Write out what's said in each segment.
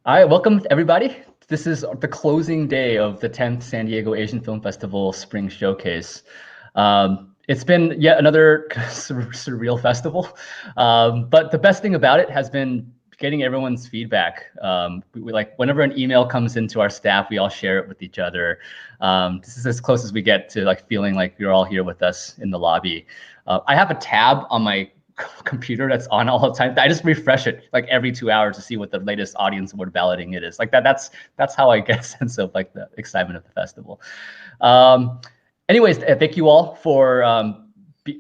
All right, welcome everybody. This is the closing day of the 10th San Diego Asian Film Festival Spring Showcase. It's been yet another surreal festival, but the best thing about it has been getting everyone's feedback. We like whenever an email comes into our staff, we all share it with each other. This is as close as we get to like feeling like you're all here with us in the lobby. I have a tab on my computer that's on all the time. I just refresh it like every 2 hours to see what the latest audience award balloting it is. Like that's how I get a sense of like the excitement of the festival. Anyways, thank you all for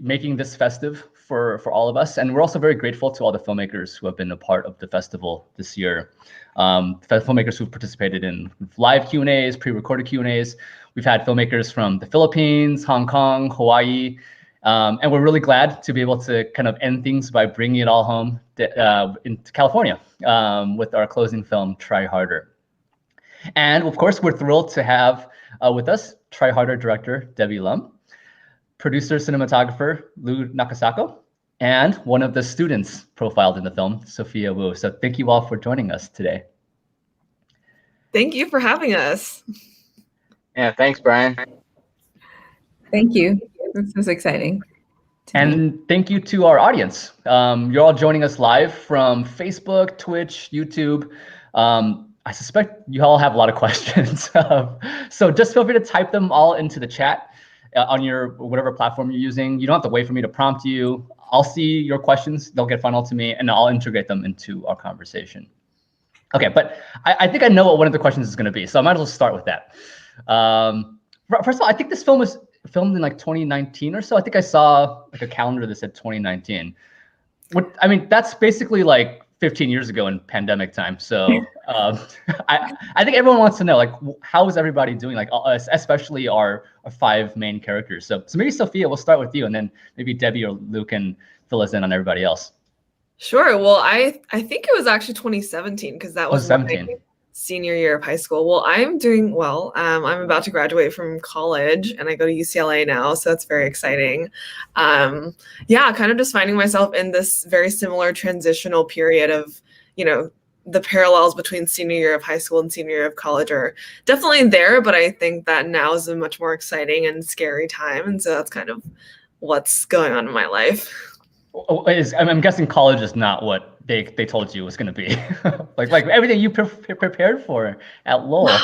making this festive for all of us, and we're also very grateful to all the filmmakers who have been a part of the festival this year. Filmmakers who've participated in live Q&As, pre-recorded Q&As. We've had filmmakers from the Philippines, Hong Kong, Hawaii. And we're really glad to be able to kind of end things by bringing it all home into California with our closing film, Try Harder. And of course, we're thrilled to have with us Try Harder director Debbie Lum, producer cinematographer Lou Nakasako, and one of the students profiled in the film, Sophia Wu. So thank you all for joining us today. Thank you for having us. Yeah, thanks, Brian. Thank you. This was exciting. And thank you to our audience. You're all joining us live from Facebook, Twitch, YouTube. I suspect you all have a lot of questions. So just feel free to type them all into the chat on your whatever platform you're using. You don't have to wait for me to prompt you. I'll see your questions. They'll get funneled to me, and I'll integrate them into our conversation. Okay, but I think I know what one of the questions is going to be, so I might as well start with that. First of all, I think this film was filmed in like 2019 or so. I think I saw like a calendar that said 2019. I mean, that's basically like 15 years ago in pandemic time. So I think everyone wants to know, like, how is everybody doing? Like, especially our 5 main characters. So maybe Sophia, we'll start with you, and then maybe Debbie or Luke can fill us in on everybody else. Sure. Well, I think it was actually 2017 because that was 17. my senior year of high school. Well, I'm doing well. I'm about to graduate from college and I go to UCLA now, so that's very exciting. Yeah, kind of just finding myself in this very similar transitional period of, you know, the parallels between senior year of high school and senior year of college are definitely there, but I think that now is a much more exciting and scary time, and so that's kind of what's going on in my life. I'm guessing college is not what they told you was going to be. like everything you prepared for at Lowell.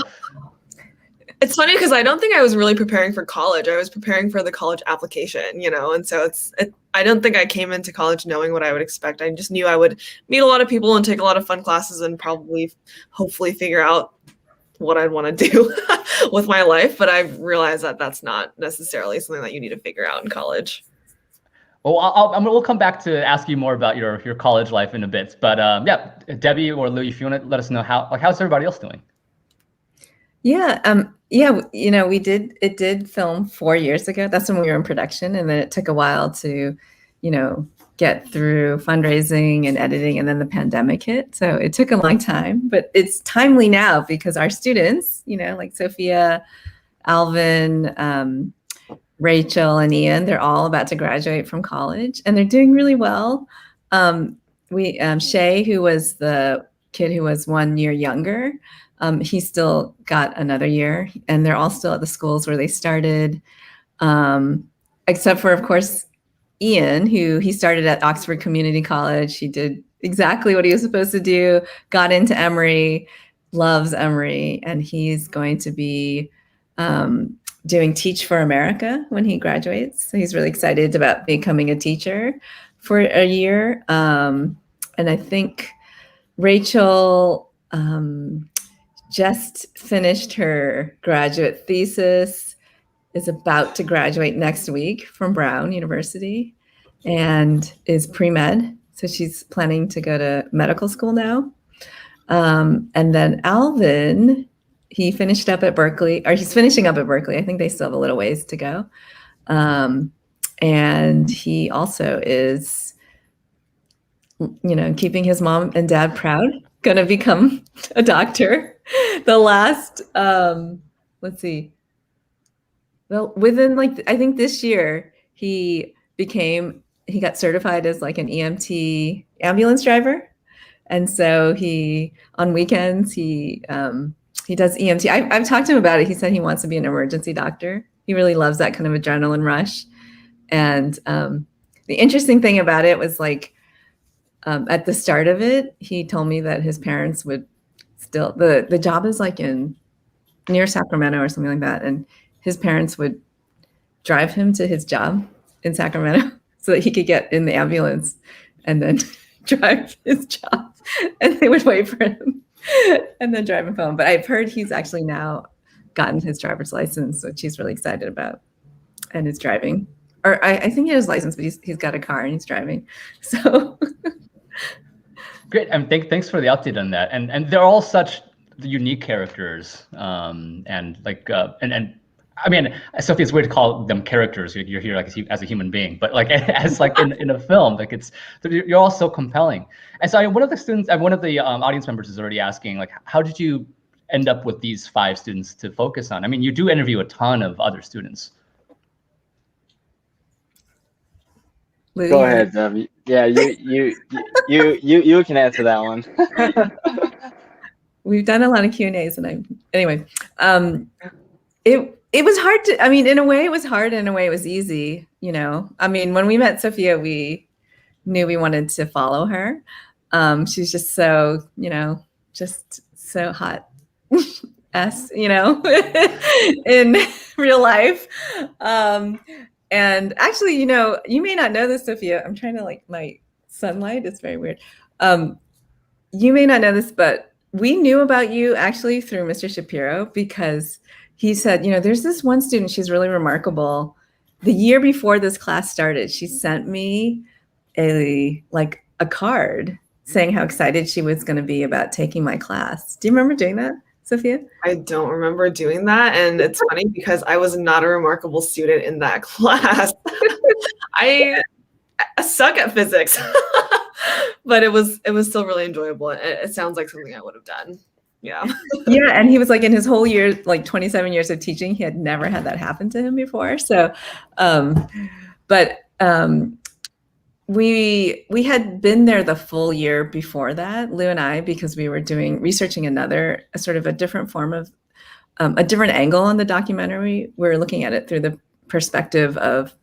It's funny because I don't think I was really preparing for college. I was preparing for the college application, you know, and so I don't think I came into college knowing what I would expect. I just knew I would meet a lot of people and take a lot of fun classes and probably, hopefully figure out what I'd want to do with my life. But I've realized that that's not necessarily something that you need to figure out in college. Well, we'll come back to ask you more about your college life in a bit. But yeah, Debbie or Lou, if you want to let us know how's everybody else doing? Yeah, yeah, you know, it did film 4 years ago. That's when we were in production, and then it took a while to, you know, get through fundraising and editing, and then the pandemic hit. So it took a long time, but it's timely now because our students, you know, like Sophia, Alvin, Rachel and Ian, they're all about to graduate from college and they're doing really well. Shay, who was the kid who was 1 year younger, he still got another year, and they're all still at the schools where they started, except for, of course, Ian, who he started at Oxford Community College. He did exactly what he was supposed to do, got into Emory, loves Emory, and he's going to be doing Teach for America when he graduates. So he's really excited about becoming a teacher for a year. And I think Rachel just finished her graduate thesis, is about to graduate next week from Brown University, and is pre-med. So she's planning to go to medical school now. And then Alvin, he finished up at Berkeley, or he's finishing up at Berkeley. I think they still have a little ways to go. And he also is, you know, keeping his mom and dad proud, going to become a doctor. The last, let's see. Well, within I think this year, he got certified as like an EMT ambulance driver. And so he, on weekends, he does EMT. I've talked to him about it. He said he wants to be an emergency doctor. He really loves that kind of adrenaline rush. And the interesting thing about it was like, at the start of it, he told me that his parents would still, the job is like near Sacramento or something like that. And his parents would drive him to his job in Sacramento so that he could get in the ambulance and then drive his job. And they would wait for him and then drive him home. But I've heard he's actually now gotten his driver's license, which he's really excited about, and is driving. Or I think he has his license, but he's got a car and he's driving. So great. And thanks for the update on that. And they're all such unique characters. And like and I mean, Sophie, it's weird to call them characters. You're here like as a human being, but like as like in a film, like you're all so compelling. And so one of the students, one of the audience members is already asking, like, how did you end up with these 5 students to focus on? I mean, you do interview a ton of other students. Go ahead, Debbie. Yeah, you can answer that one. We've done a lot of Q&As, and anyway, it was hard to, I mean, in a way it was hard, in a way it was easy, you know. I mean, when we met Sophia, we knew we wanted to follow her. She's just so, you know, just so hot you know, in real life. And actually, you know, you may not know this, Sophia. I'm trying to like my sunlight. It's very weird. You may not know this, but we knew about you actually through Mr. Shapiro, because he said, you know, there's this one student, she's really remarkable. The year before this class started, she sent me a card saying how excited she was going to be about taking my class. Do you remember doing that, Sophia? I don't remember doing that. And it's funny because I was not a remarkable student in that class. I suck at physics, but it was still really enjoyable. It sounds like something I would have done. Yeah. Yeah. And he was like, in his whole year, like 27 years of teaching, he had never had that happen to him before. So, we had been there the full year before that, Lou and I, because we were researching a different form of, a different angle on the documentary. We were looking at it through the perspective of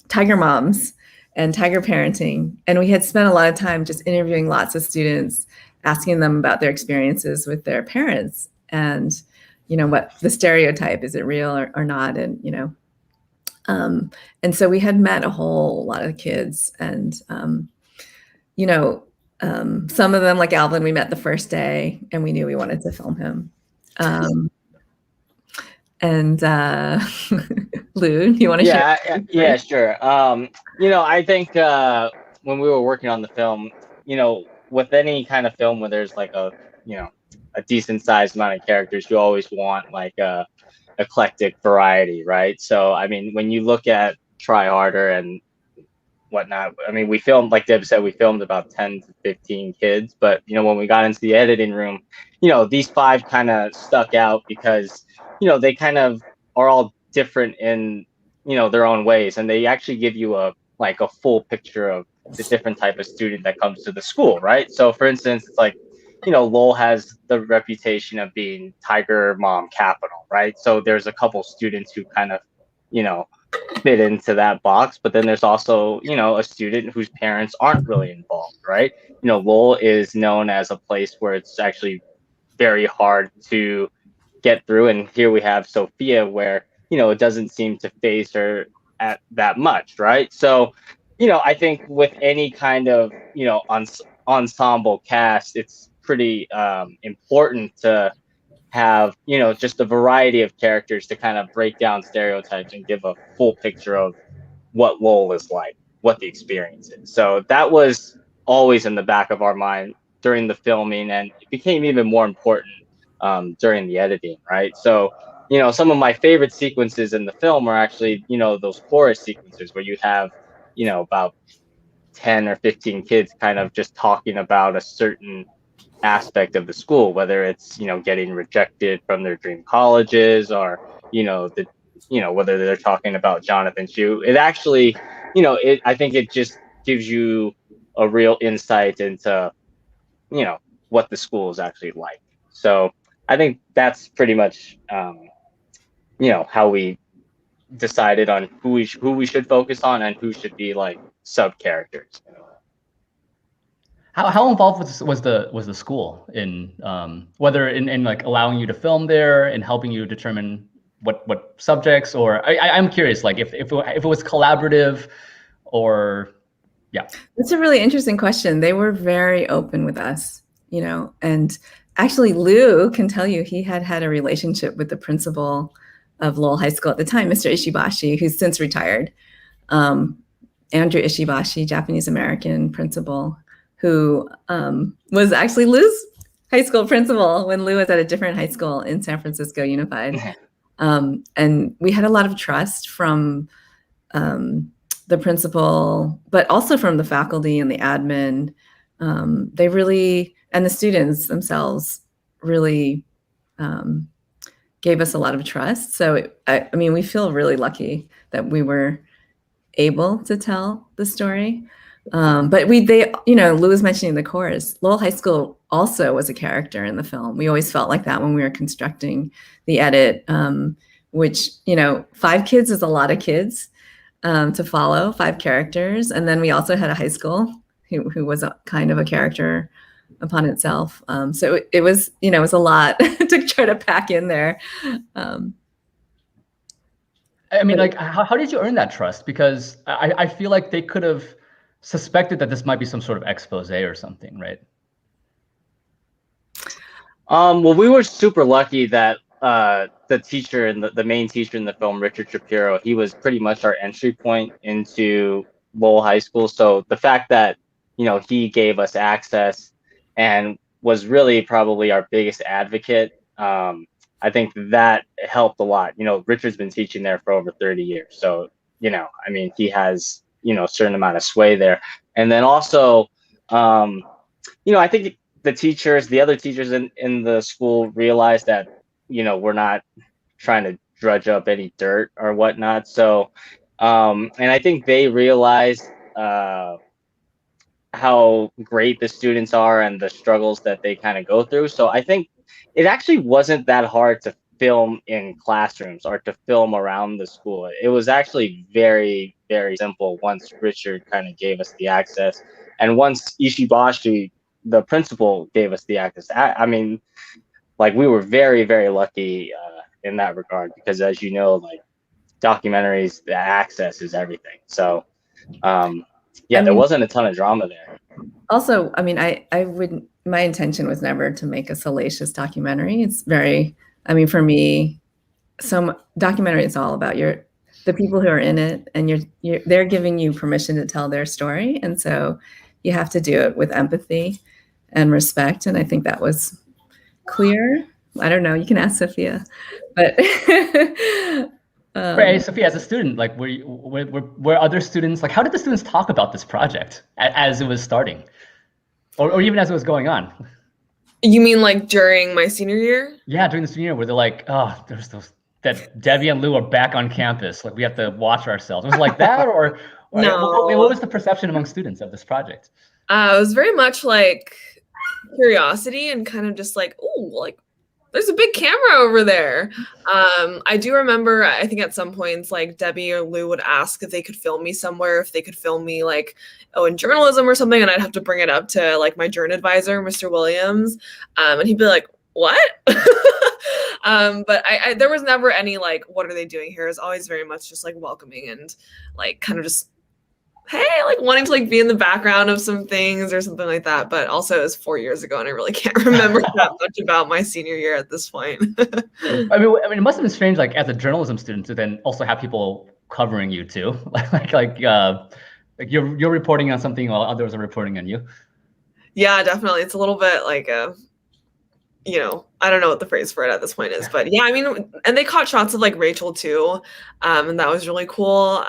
tiger moms and tiger parenting. And we had spent a lot of time just interviewing lots of students, asking them about their experiences with their parents and, you know, what the stereotype, is it real or not? And, you know, and so we had met a whole lot of kids, and, you know, some of them, like Alvin, we met the first day and we knew we wanted to film him. And Lou, you want to share? Yeah, sure. You know, I think when we were working on the film, you know, with any kind of film where there's like a decent sized amount of characters, you always want like a eclectic variety, right? So I mean, when you look at Try Harder and whatnot, I mean, we filmed, like Deb said, we filmed about 10 to 15 kids, but you know, when we got into the editing room, you know, these 5 kind of stuck out because, you know, they kind of are all different in, you know, their own ways, and they actually give you a full picture of the different type of student that comes to the school, right? So for instance, it's like, you know, Lowell has the reputation of being tiger mom capital, right? So there's a couple students who kind of, you know, fit into that box, but then there's also, you know, a student whose parents aren't really involved, right? You know, Lowell is known as a place where it's actually very hard to get through, and here we have Sophia, where, you know, it doesn't seem to phase her at that much, right? So, you know, I think with any kind of, you know, ensemble cast, it's pretty important to have, you know, just a variety of characters to kind of break down stereotypes and give a full picture of what Lowell is like, what the experience is. So that was always in the back of our mind during the filming, and it became even more important during the editing, right? So, you know, some of my favorite sequences in the film are actually, you know, those chorus sequences where you have, you know, about 10 or 15 kids kind of just talking about a certain aspect of the school, whether it's, you know, getting rejected from their dream colleges, or, you know, whether they're talking about Jonathan Chu. It actually, you know, I think it just gives you a real insight into, what the school is actually like. So I think that's pretty much how we decided on who we should focus on and who should be like sub characters. How involved was the school in whether in like allowing you to film there and helping you determine what subjects, or I'm curious, like if it was collaborative, or yeah. That's a really interesting question. They were very open with us, and actually Lou can tell you he had a relationship with the principal of Lowell High School at the time, Mr. Ishibashi, who's since retired. Andrew Ishibashi, Japanese American principal, who was actually Lou's high school principal when Lou was at a different high school in San Francisco Unified. And we had a lot of trust from the principal, but also from the faculty and the admin. They really, and the students themselves really gave us a lot of trust. So, I mean, we feel really lucky that we were able to tell the story. But Lou was mentioning the chorus. Lowell High School also was a character in the film. We always felt like that when we were constructing the edit, which, 5 kids is a lot of kids to follow, 5 characters. And then we also had a high school who was a kind of a character upon itself. So it was, it was a lot to try to pack in there. I mean, like, how did you earn that trust? Because I feel like they could have suspected that this might be some sort of expose or something, right? Well, we were super lucky that the teacher and the main teacher in the film, Mr Shapiro, he was pretty much our entry point into Lowell High School. So the fact that, he gave us access and was really probably our biggest advocate, I think that helped a lot. Richard's been teaching there for over 30 years. So, I mean, he has, a certain amount of sway there. And then also, I think the other teachers in the school realized that, we're not trying to drudge up any dirt or whatnot. So, and I think they realized how great the students are and the struggles that they kind of go through. So I think it actually wasn't that hard to film in classrooms or to film around the school. It was actually very, very simple once Richard kind of gave us the access. And once Ishibashi, the principal, gave us the access. I mean, like, we were very, very lucky in that regard, because as you know, like, documentaries, the access is everything. So there wasn't a ton of drama there. Also, I mean, I wouldn't, my intention was never to make a salacious documentary. It's very, I mean, for me, some documentary is all about the people who are in it, and they're giving you permission to tell their story. And so you have to do it with empathy and respect. And I think that was clear. I don't know, you can ask Sophia, but right, Sophia, as a student, like, were other students, like, how did the students talk about this project as it was starting, or even as it was going on? You mean like during my senior year? Yeah, during the senior year, where they're like, oh, there's those that Debbie and Lou are back on campus, like, we have to watch ourselves. Was it like that, or No. What was the perception among students of this project? It was very much like curiosity and kind of just like, oh, like, there's a big camera over there. I do remember, I think at some points, like, Debbie or Lou would ask if they could film me somewhere, if they could film me, like, in journalism or something, and I'd have to bring it up to, like, my journal advisor, Mr. Williams, and he'd be like, what? But there was never any, like, what are they doing here? It was always very much just, like, welcoming and, like, kind of just, hey, like, wanting to, like, be in the background of some things or something like that. But also, it was 4 years ago, and I really can't remember that much about my senior year at this point. I mean, it must have been strange, like, as a journalism student, to then also have people covering you too, like you're reporting on something while others are reporting on you. Yeah, definitely. It's a little bit like I don't know what the phrase for it at this point is, but yeah, I mean, and they caught shots of, like, Rachel too, and that was really cool.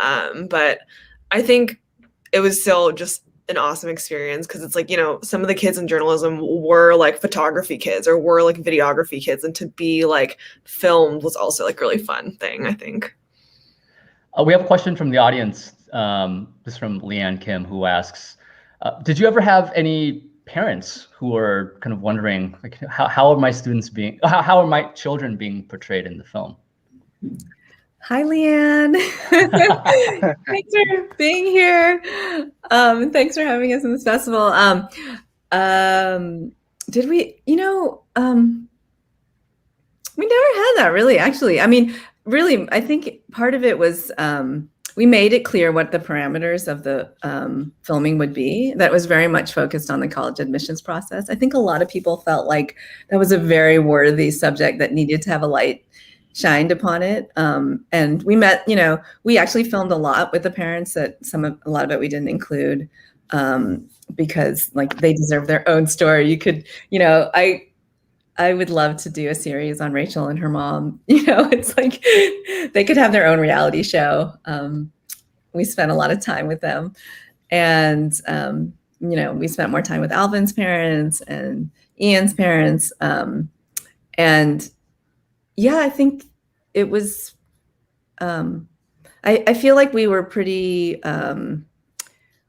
But I think it was still just an awesome experience, because it's like, some of the kids in journalism were, like, photography kids or were, like, videography kids, and to be, like, filmed was also, like, really fun thing, I think. We have a question from the audience. This is from Leanne Kim, who asks, did you ever have any parents who are kind of wondering, like, how are my students being, how are my children being portrayed in the film? Hi, Leanne. Thanks for being here. Thanks for having us in this festival. Did we, we never had that really, actually. I mean, really, I think part of it was we made it clear what the parameters of the filming would be. That was very much focused on the college admissions process. I think a lot of people felt like that was a very worthy subject that needed to have a light shined upon it. And we met, we actually filmed a lot with the parents, that a lot of it we didn't include because like they deserve their own story. You could, I would love to do a series on Rachel and her mom. It's like they could have their own reality show. We spent a lot of time with them. And, we spent more time with Alvin's parents and Ian's parents. And yeah, I think it was, I feel like we were pretty,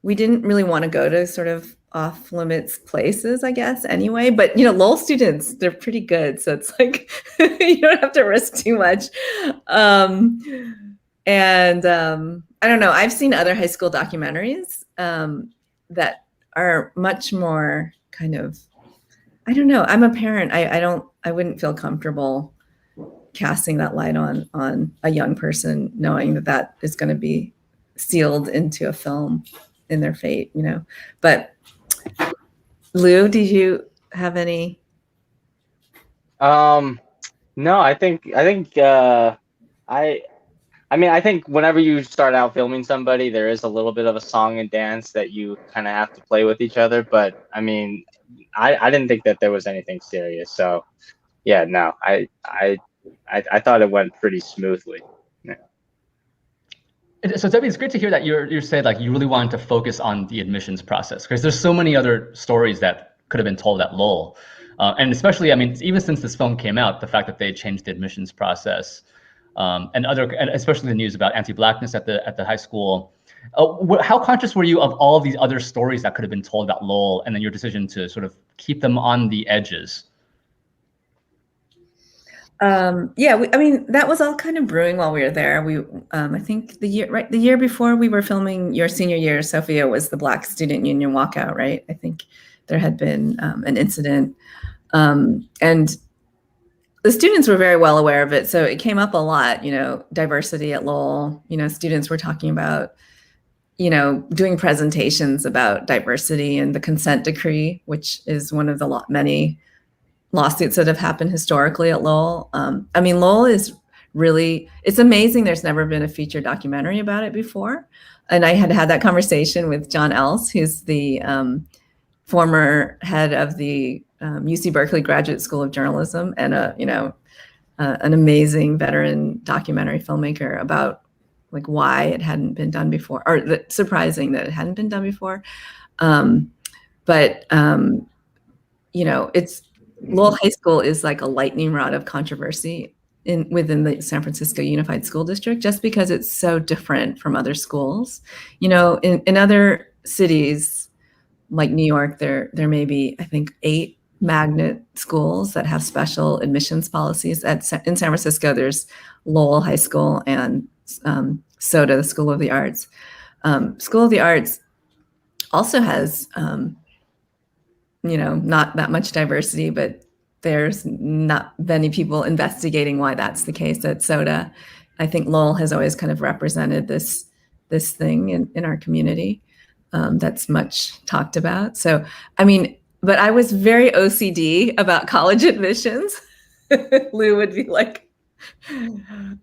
we didn't really want to go to sort of off limits places, I guess, anyway. But, Lowell students, they're pretty good. So it's like, you don't have to risk too much. I don't know. I've seen other high school documentaries that are much more kind of, I don't know. I'm a parent. I wouldn't feel comfortable casting that light on a young person, knowing that is going to be sealed into a film in their fate, But Lou, did you have any? No, I think I think whenever you start out filming somebody, there is a little bit of a song and dance that you kind of have to play with each other. But I mean, I didn't think that there was anything serious. So yeah, no, I thought it went pretty smoothly. Yeah. So Debbie, it's great to hear that you said like you really wanted to focus on the admissions process, because there's so many other stories that could have been told at Lowell. And especially, I mean, even since this film came out, the fact that they changed the admissions process and especially the news about anti-Blackness at the high school. How conscious were you of all of these other stories that could have been told about Lowell, and then your decision to sort of keep them on the edges? That was all kind of brewing while we were there. I think the year before we were filming your senior year, Sophia, was the Black Student Union walkout, right? I think there had been an incident, and the students were very well aware of it. So it came up a lot, diversity at Lowell. Students were talking about, doing presentations about diversity and the consent decree, which is one of the many lawsuits that have happened historically at Lowell. Lowell is really, it's amazing. There's never been a feature documentary about it before. And I had that conversation with John Else, who's the former head of the UC Berkeley Graduate School of Journalism and an amazing veteran documentary filmmaker, about like why it hadn't been done before, or surprising that it hadn't been done before. It's Lowell High School is like a lightning rod of controversy within the San Francisco Unified School District, just because it's so different from other schools. In other cities like New York, there may be, I think, 8 magnet schools that have special admissions policies. In San Francisco, there's Lowell High School and SOTA, the School of the Arts. School of the Arts also has not that much diversity, but there's not many people investigating why that's the case at SOTA. I think Lowell has always kind of represented this thing in our community that's much talked about. So, but I was very OCD about college admissions. Lou would be like, and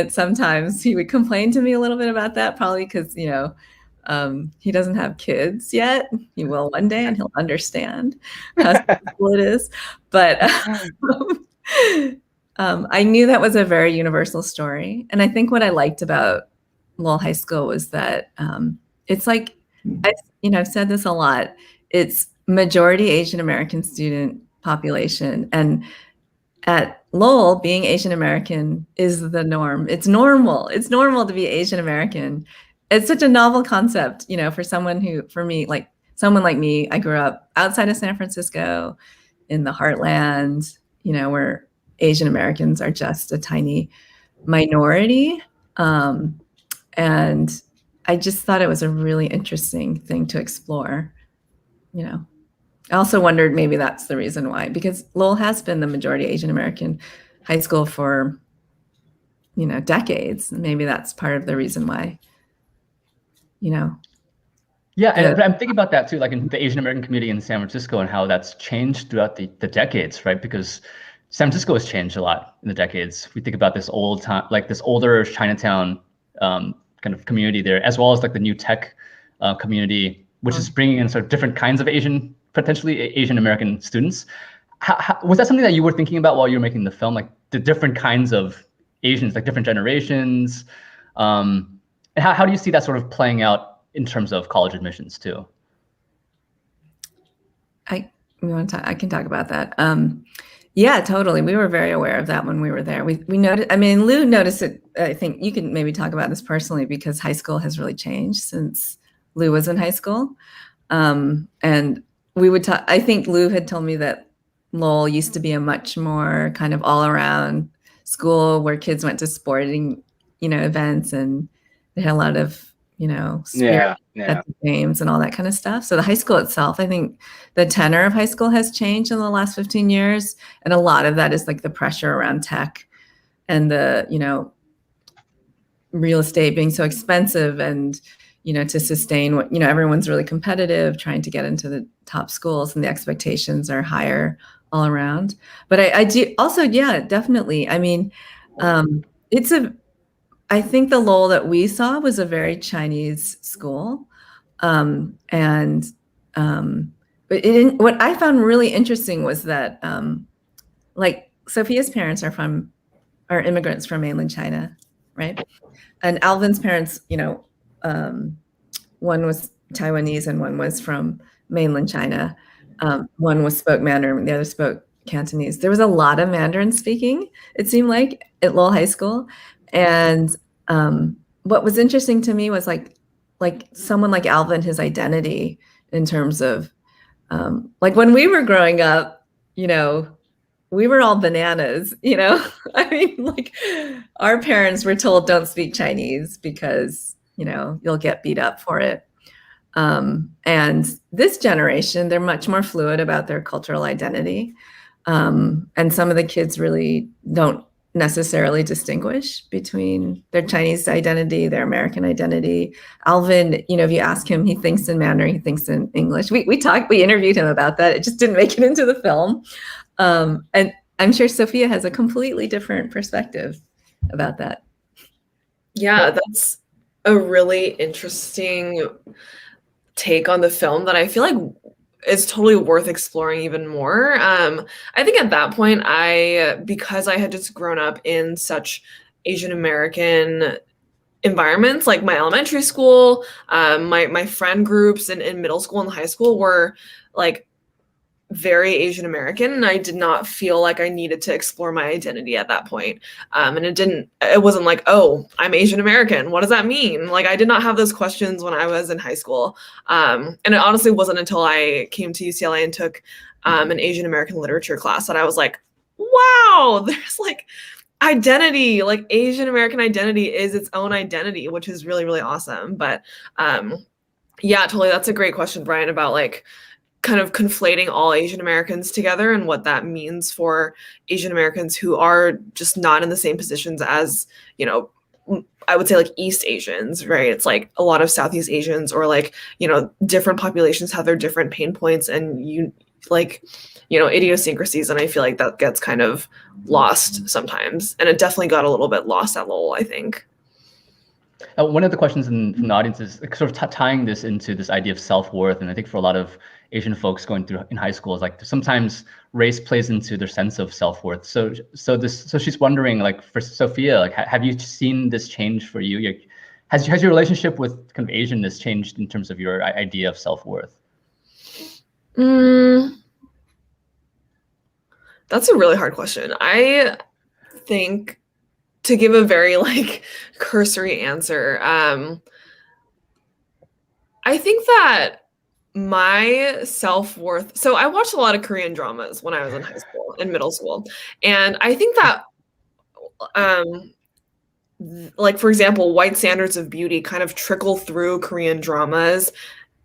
sometimes he would complain to me a little bit about that, probably because, he doesn't have kids yet. He will one day, and he'll understand how simple it is. But I knew that was a very universal story. And I think what I liked about Lowell High School was that it's like, I've said this a lot, it's majority Asian American student population. And at Lowell, being Asian American is the norm. It's normal. It's normal to be Asian American. It's such a novel concept, for someone for me, like someone like me, I grew up outside of San Francisco in the heartland, where Asian Americans are just a tiny minority. And I just thought it was a really interesting thing to explore. I also wondered maybe that's the reason why, because Lowell has been the majority Asian American high school for, decades. Maybe that's part of the reason why, Yeah, and I'm thinking about that too, like in the Asian American community in San Francisco and how that's changed throughout the decades, right? Because San Francisco has changed a lot in the decades. We think about this old time, like this older Chinatown kind of community there, as well as like the new tech community, which is bringing in sort of different kinds of potentially Asian American students. Was that something that you were thinking about while you were making the film, like the different kinds of Asians, like different generations? And how do you see that sort of playing out in terms of college admissions too? I can talk about that. Yeah, totally. We were very aware of that when we were there. We noticed, Lou noticed it. I think you can maybe talk about this personally, because high school has really changed since Lou was in high school. And we would talk, I think Lou had told me that Lowell used to be a much more kind of all around school where kids went to sporting, events, and they had a lot of, spirit at the games and all that kind of stuff. So the high school itself, I think the tenor of high school has changed in the last 15 years. And a lot of that is like the pressure around tech and the, real estate being so expensive, and, to sustain what, everyone's really competitive, trying to get into the top schools, and the expectations are higher all around. But I do also, yeah, definitely. I think the Lowell that we saw was a very Chinese school. But what I found really interesting was that, like, Sophia's parents are immigrants from mainland China, right? And Alvin's parents, one was Taiwanese and one was from mainland China. One spoke Mandarin, the other spoke Cantonese. There was a lot of Mandarin speaking, it seemed like, at Lowell High School. And what was interesting to me was like someone like Alvin, his identity in terms of like when we were growing up, we were all bananas, like our parents were told don't speak Chinese because, you'll get beat up for it. And this generation, they're much more fluid about their cultural identity. And some of the kids really don't necessarily distinguish between their Chinese identity, their American identity. Alvin, if you ask him, he thinks in Mandarin, he thinks in English. We interviewed him about that. It just didn't make it into the film. And I'm sure Sophia has a completely different perspective about that. Yeah, that's a really interesting take on the film that I feel like is totally worth exploring even more. I think at that point, because I had just grown up in such Asian American environments, like my elementary school, my friend groups in middle school and high school were like very Asian American, and I did not feel like I needed to explore my identity at that point. And it wasn't like, oh, I'm Asian American, what does that mean? Like, I did not have those questions when I was in high school. And it honestly wasn't until I came to UCLA and took an Asian American literature class that I was like, wow, there's like identity, like Asian American identity is its own identity, which is really, really awesome. But yeah, totally. That's a great question, Brian, about like kind of conflating all Asian Americans together and what that means for Asian Americans who are just not in the same positions as, I would say like East Asians, right? It's like a lot of Southeast Asians, or like, different populations have their different pain points and idiosyncrasies. And I feel like that gets kind of lost sometimes. And it definitely got a little bit lost at Lowell, I think. One of the questions from the audience is sort of tying this into this idea of self-worth. And I think for a lot of Asian folks going through in high school is like sometimes race plays into their sense of self-worth. So she's wondering, like, for Sophia, like, have you seen this change for you? Has your relationship with kind of Asianness changed in terms of your idea of self-worth? That's a really hard question. I think, to give a very like cursory answer, I think that my self-worth. So I watched a lot of Korean dramas when I was in high school and middle school. And I think that like, for example, white standards of beauty kind of trickle through Korean dramas,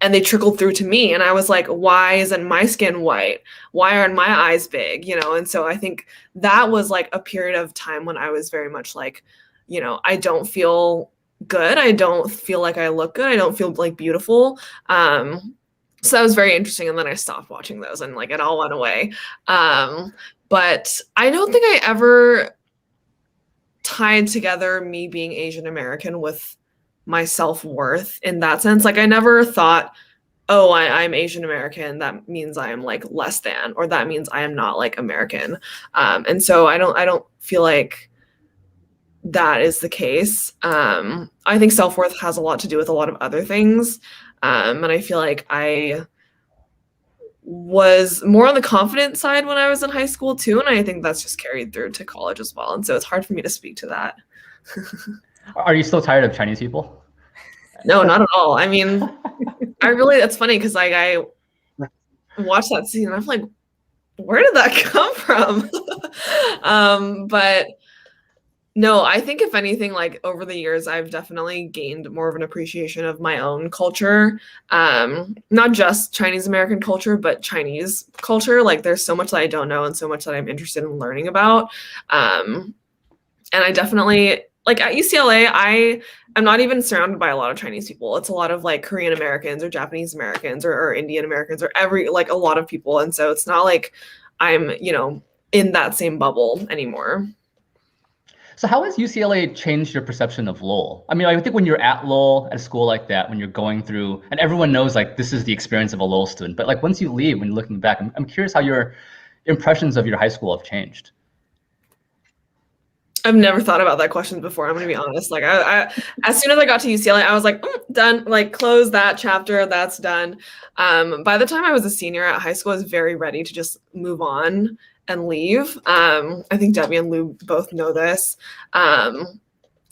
and they trickled through to me. And I was like, why isn't my skin white? Why aren't my eyes big? You know? And so I think that was like a period of time when I was very much like, you know, I don't feel good. I don't feel like I look good. I don't feel like beautiful. So that was very interesting. And then I stopped watching those and like it all went away. But I don't think I ever tied together me being Asian American with my self-worth in that sense. Like I never thought, oh, I'm Asian American, that means I am like less than, or that means I am not like American. And so I don't feel like that is the case. I think self-worth has a lot to do with a lot of other things. And I feel like I was more on the confident side when I was in high school too. And I think that's just carried through to college as well. And so it's hard for me to speak to that. Are you still tired of Chinese people? No, not at all. I mean, that's funny because like I watched that scene and I'm like, where did that come from? But no, I think if anything, like over the years, I've definitely gained more of an appreciation of my own culture. Not just Chinese American culture, but Chinese culture. Like there's so much that I don't know and so much that I'm interested in learning about. And I definitely, like at UCLA, I'm not even surrounded by a lot of Chinese people. It's a lot of like Korean Americans or Japanese Americans or Indian Americans or like a lot of people. And so it's not like I'm, you know, in that same bubble anymore. So how has UCLA changed your perception of Lowell? I mean, I think when you're at Lowell, at a school like that, when you're going through, and everyone knows like this is the experience of a Lowell student, but like once you leave, when you're looking back, I'm curious how your impressions of your high school have changed. I've never thought about that question before. I'm going to be honest. Like I as soon as I got to UCLA, I was like, done, like close that chapter. That's done. By the time I was a senior at high school, I was very ready to just move on and leave. I think Debbie and Lou both know this. And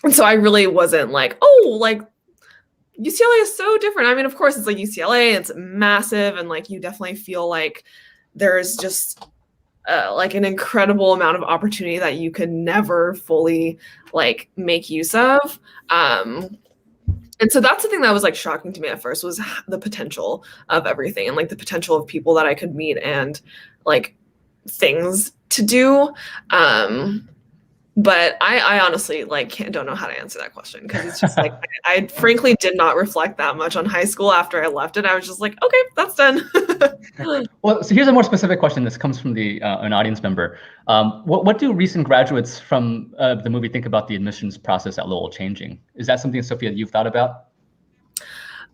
so I really wasn't like, oh, like UCLA is so different. I mean, of course it's like UCLA, it's massive. And like, you definitely feel like there's just like an incredible amount of opportunity that you could never fully like make use of. And so that's the thing that was like shocking to me at first, was the potential of everything and like the potential of people that I could meet and like things to do. But I honestly like don't know how to answer that question, because it's just like I frankly did not reflect that much on high school after I left it. I was just like, okay, that's done. Well, so here's a more specific question. This comes from an audience member. What do recent graduates from the movie think about the admissions process at Lowell changing? Is that something, Sophia, you've thought about?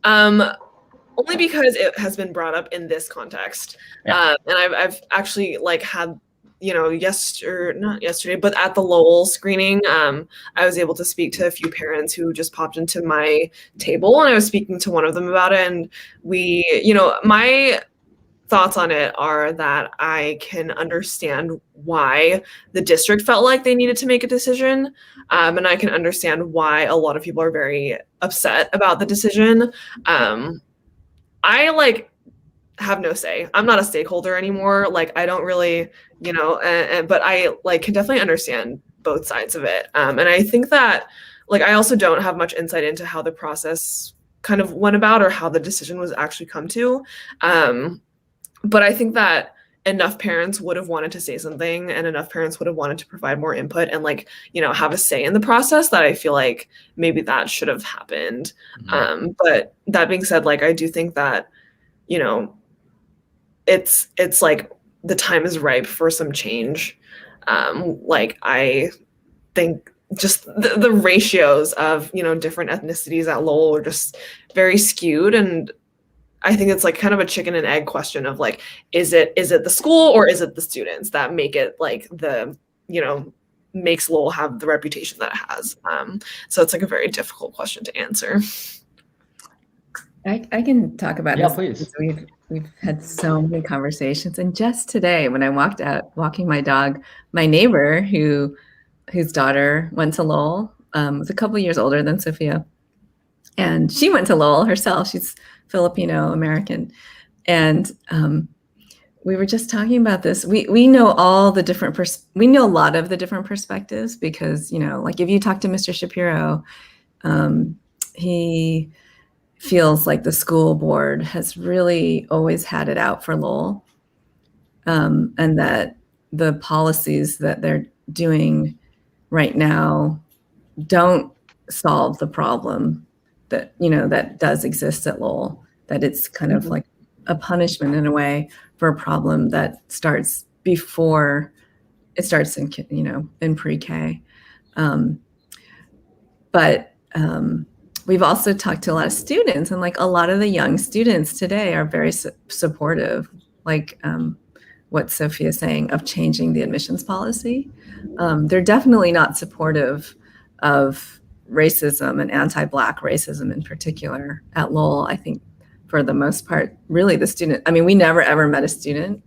Only because it has been brought up in this context. Yeah. And I've actually like had, you know, not yesterday, but at the Lowell screening, I was able to speak to a few parents who just popped into my table, and I was speaking to one of them about it. And we, you know, my thoughts on it are that I can understand why the district felt like they needed to make a decision. And I can understand why a lot of people are very upset about the decision. I like have no say. I'm not a stakeholder anymore. Like I don't really, you know, but I like can definitely understand both sides of it. And I think that like I also don't have much insight into how the process kind of went about or how the decision was actually come to. But I think that enough parents would have wanted to say something, and enough parents would have wanted to provide more input and like, you know, have a say in the process, that I feel like maybe that should have happened. Mm-hmm. But that being said, like I do think that, you know, it's like the time is ripe for some change. Like I think just the ratios of, you know, different ethnicities at Lowell are just very skewed, and I think it's like kind of a chicken and egg question of like, is it the school or is it the students that make it like the, you know, makes Lowell have the reputation that it has. So it's like a very difficult question to answer. I can talk about this. Please. We've had so many conversations, and just today when I walked out walking my dog, my neighbor whose daughter went to Lowell, was a couple years older than Sophia, And she went to Lowell herself. She's Filipino American. And we were just talking about this. We know all the different we know a lot of the different perspectives because, you know, like if you talk to Mr. Shapiro, he feels like the school board has really always had it out for Lowell, and that the policies that they're doing right now don't solve the problem that, you know, that does exist at Lowell, that it's kind of like a punishment in a way for a problem that starts before it starts in, you know, in pre-K. But we've also talked to a lot of students, and like a lot of the young students today are very supportive, like what Sophia's saying, of changing the admissions policy. They're definitely not supportive of racism and anti-Black racism in particular at Lowell. I think for the most part, really the student, I mean, we never ever met a student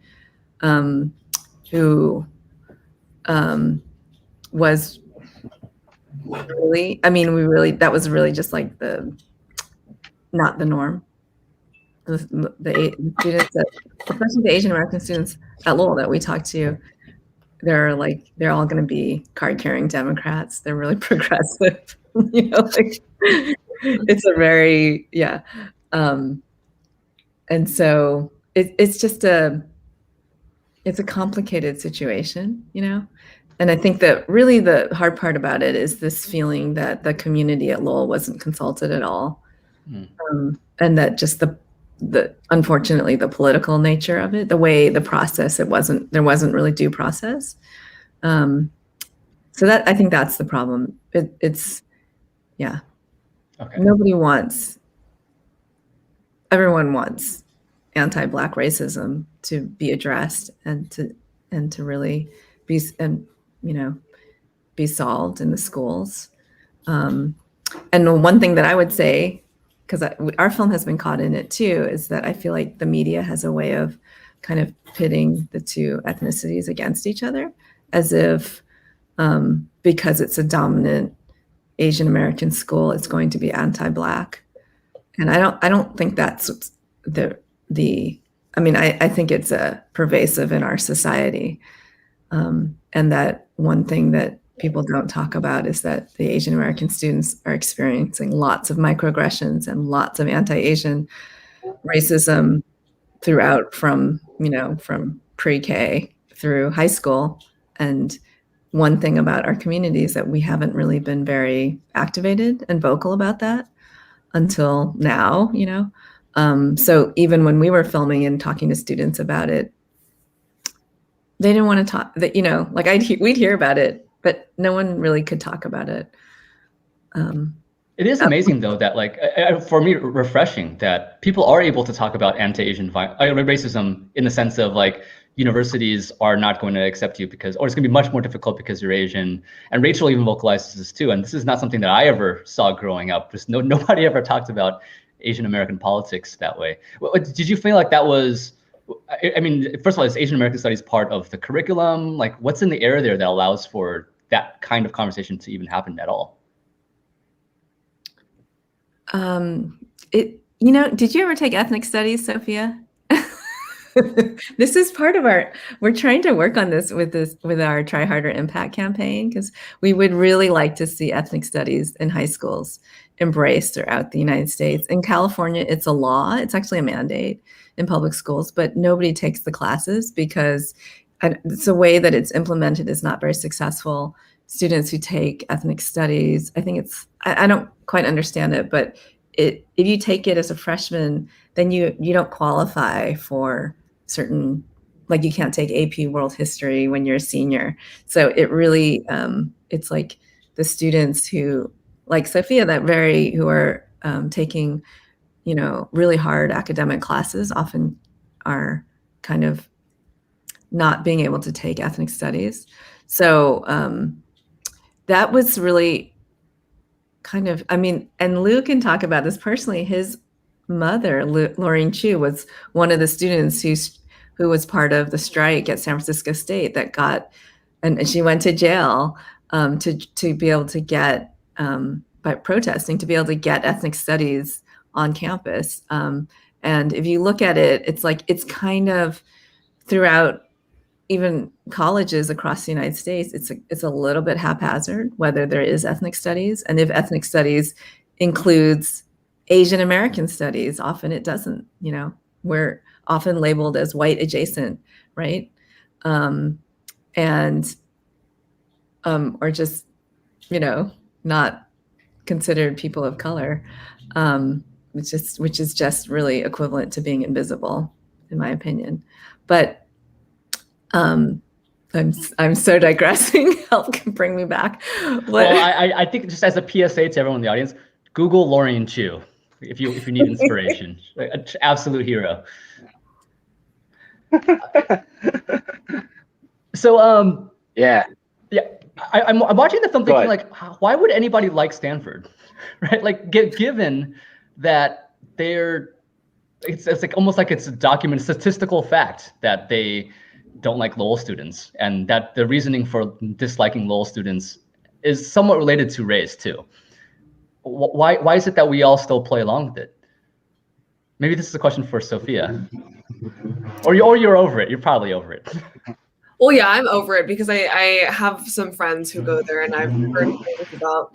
who was really, I mean, that was really just like not the norm. The students, especially the Asian American students at Lowell that we talked to, they're all going to be card-carrying Democrats. They're really progressive, you know, like it's a very, yeah. And so it's a complicated situation, you know? And I think that really the hard part about it is this feeling that the community at Lowell wasn't consulted at all. And that just unfortunately, the political nature of it, the way the process, there wasn't really due process. So that, I think that's the problem. It's, yeah. Okay. Everyone wants anti-Black racism to be addressed and to really be, and, you know, be solved in the schools. And the one thing that I would say, because our film has been caught in it too, is that I feel like the media has a way of kind of pitting the two ethnicities against each other, as if because it's a dominant Asian American school, it's going to be anti-Black. And I don't think that's I mean, I think it's pervasive in our society. And that one thing that people don't talk about is that the Asian American students are experiencing lots of microaggressions and lots of anti-Asian racism throughout, from pre-K through high school. And one thing about our community is that we haven't really been very activated and vocal about that until now, you know? So even when we were filming and talking to students about it, they didn't want to talk, that, you know, like we'd hear about it, but no one really could talk about it. It is amazing though that, like, for me, refreshing that people are able to talk about anti-Asian racism in the sense of like universities are not going to accept you because, or it's going to be much more difficult because you're Asian. And Rachel even vocalizes this too. And this is not something that I ever saw growing up. Just nobody ever talked about Asian American politics that way. Did you feel like that was? I mean, first of all, is Asian American Studies part of the curriculum? Like, what's in the air there that allows for that kind of conversation to even happen at all? You know, did you ever take ethnic studies, Sophia? This is part of we're trying to work on this with our Try Harder Impact campaign, because we would really like to see ethnic studies in high schools embraced throughout the United States. In California, it's a law. It's actually a mandate in public schools, but nobody takes the classes because it's the way that it's implemented is not very successful. Students who take ethnic studies, I think I don't quite understand it, but if you take it as a freshman, then you don't qualify for certain, like you can't take AP World History when you're a senior. So it really, it's like the students who, like Sophia, who are taking, you know, really hard academic classes often are kind of not being able to take ethnic studies. So that was really kind of, I mean, and Lou can talk about this personally. His mother, Laureen Chu, was one of the students who was part of the strike at San Francisco State that got, and she went to jail to be able to get by protesting to be able to get ethnic studies on campus. And if you look at it, it's like it's kind of throughout even colleges across the United States, it's a little bit haphazard whether there is ethnic studies, and if ethnic studies includes Asian American studies, often it doesn't. You know, we're often labeled as white adjacent, right? And or just, you know, not considered people of color, which is just really equivalent to being invisible, in my opinion. But I'm so digressing. Help bring me back. Well, I think just as a PSA to everyone in the audience, Google Lorian Chu if you need inspiration. Like, an absolute hero. So Yeah. I'm watching the film thinking like, why would anybody like Stanford, right? Like, given that it's like almost like it's a documented statistical fact that they don't like Lowell students, and that the reasoning for disliking Lowell students is somewhat related to race too. Why is it that we all still play along with it? Maybe this is a question for Sophia, or you're over it. You're probably over it. Well, yeah, I'm over it because I have some friends who go there, and I've heard things about